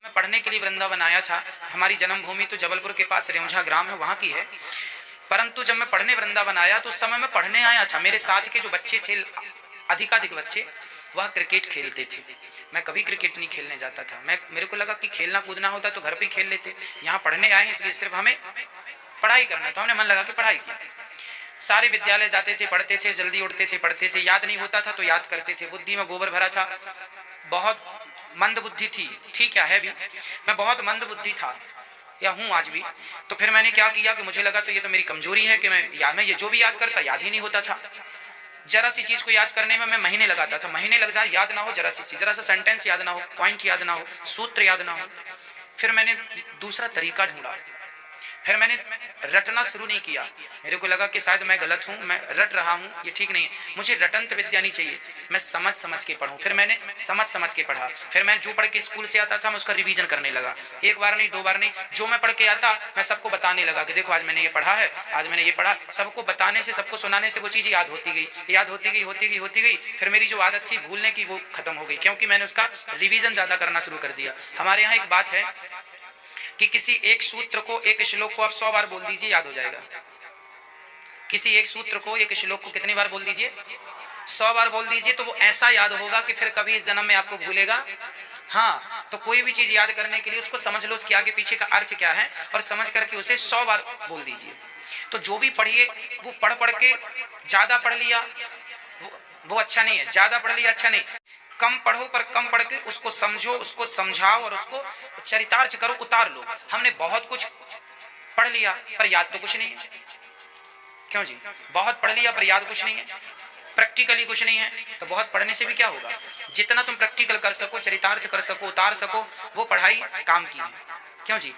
मैं पढ़ने के लिए वृंदावन आया था। हमारी जन्मभूमि तो जबलपुर के पास रेउंझा ग्राम है, वहाँ की है। परंतु जब मैं पढ़ने वृंदावन आया तो उस समय मैं पढ़ने आया था। मेरे साथ के जो बच्चे थे, अधिकाधिक बच्चे, वह क्रिकेट खेलते थे। मैं कभी क्रिकेट नहीं खेलने जाता था। मेरे को लगा कि खेलना कूदना होता तो घर पे ही खेल लेते। यहाँ पढ़ने आए हैं इसलिए सिर्फ हमें पढ़ाई करना, तो हमने मन लगा के पढ़ाई की। सारे विद्यालय जाते थे, पढ़ते थे, जल्दी उठते थे, पढ़ते थे। याद नहीं होता था तो याद करते थे। बुद्धि में गोबर भरा था, बहुत मंद बुद्धि थी। ठीक क्या है भी, मैं बहुत मंद बुद्धि था या हूं आज भी। तो फिर मैंने क्या किया कि मुझे लगा तो ये तो मेरी कमजोरी है कि मैं ये जो भी याद करता याद ही नहीं होता था। जरा सी चीज को याद करने में मैं महीने लगाता था। महीने लग जाए, याद ना हो जरा सी चीज, जरा सा सेंटेंस याद ना हो, पॉइंट याद ना हो, सूत्र याद ना हो। फिर मैंने दूसरा तरीका ढूंढा। फिर मैंने रटना शुरू नहीं किया। मेरे को लगा कि शायद मैं गलत हूँ, मैं रट रहा हूँ, ये ठीक नहीं है। मुझे रटंत विद्या नहीं चाहिए, मैं समझ समझ के पढ़ूं। फिर मैंने समझ समझ के पढ़ा। फिर मैं जो पढ़ के स्कूल से आता था मैं उसका रिवीजन करने लगा। एक बार नहीं, दो बार नहीं, जो मैं पढ़ के आता मैं सबको बताने लगा कि देखो आज मैंने ये पढ़ा है, आज मैंने ये पढ़ा। सबको बताने से, सबको सुनाने से वो चीज याद होती गई, याद होती गई, होती गई, होती गई। फिर मेरी जो आदत थी भूलने की वो खत्म हो गई, क्योंकि मैंने उसका रिवीजन ज्यादा करना शुरू कर दिया। हमारे यहाँ एक बात है कि किसी एक सूत्र को, एक श्लोक को आप 100 बार बोल दीजिए, याद हो जाएगा। किसी एक सूत्र को, एक श्लोक को कितनी बार बोल दीजिए? 100 बार बोल दीजिए, तो वो ऐसा याद होगा कि फिर कभी इस जन्म में आपको भूलेगा। हाँ, तो कोई भी चीज याद करने के लिए उसको समझ लो, उसके आगे पीछे का अर्थ क्या है, और समझ करके उसे 100 बार बोल दीजिए। तो जो भी पढ़िए वो पढ़ पढ़ के, ज्यादा पढ़ लिया वो अच्छा नहीं है, ज्यादा पढ़ लिया अच्छा नहीं। कम पढ़ो पर कम पढ़ के उसको समझो, उसको समझाओ और उसको चरितार्थ करो, उतार लो। हमने बहुत कुछ पढ़ लिया पर याद तो कुछ नहीं है। क्यों जी? बहुत पढ़ लिया पर याद कुछ नहीं है, प्रैक्टिकली कुछ नहीं है। तो बहुत पढ़ने से भी क्या होगा? जितना तुम प्रैक्टिकल कर सको, चरितार्थ कर सको, उतार सको, वो पढ़ाई काम की है। क्यों जी?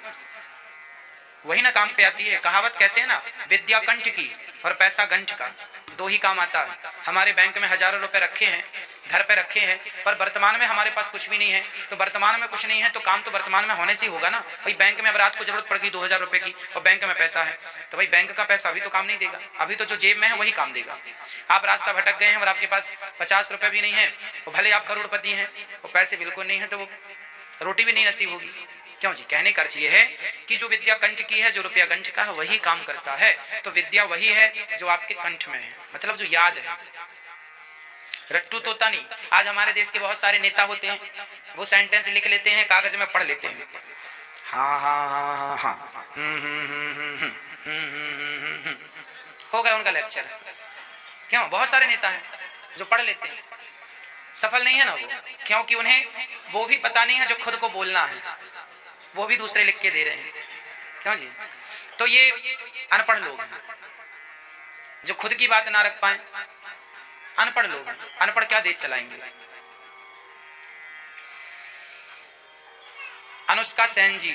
वही ना काम पे आती है। कहावत कहते हैं ना, विद्या कंठ की और पैसा गंठ का, दो ही काम आता है। हमारे बैंक में हजारों रुपए रखे हैं, घर पे रखे हैं, पर वर्तमान में हमारे पास कुछ भी नहीं है। तो वर्तमान में कुछ नहीं है तो काम तो वर्तमान में होने से ही होगा ना। भाई बैंक में अब रात को जरूरत पड़ गई 2000 रुपए की और बैंक में पैसा है, तो भाई बैंक का पैसा अभी तो काम नहीं देगा, अभी तो जो जेब में है वही काम देगा। आप रास्ता भटक गए हैं और आपके पास 50 रुपए भी नहीं है, और भले आप करोड़पति हैं, वो पैसे बिल्कुल नहीं है, तो वो रोटी भी नहीं नसीब होगी। क्यों जी? कहने का अर्थ ये है कि जो विद्या कंठ की है, जो रुपया कंठ का है, वही काम करता है। तो विद्या वही है जो आपके कंठ में है, मतलब जो याद है। रट्टू तोता नहीं। आज हमारे देश के बहुत सारे नेता होते हैं, वो सेंटेंस लिख लेते हैं, कागज में पढ़ लेते हैं, हाँ हाँ हाँ हाँ हाँ, हो गया उनका लेक्चर। क्यों? बहुत सारे नेता हैं जो पढ़ लेते हैं, सफल नहीं है ना वो, क्योंकि उन्हें वो भी पता नहीं है जो खुद को बोलना है, वो भी दूसरे लिख के दे रहे हैं। क्यों जी? तो ये अनपढ़ लोग हैं जो खुद की बात ना रख पाए। अनपढ़ लोग हैं, अनपढ़ क्या देश चलाएंगे? अनुष्का सेन जी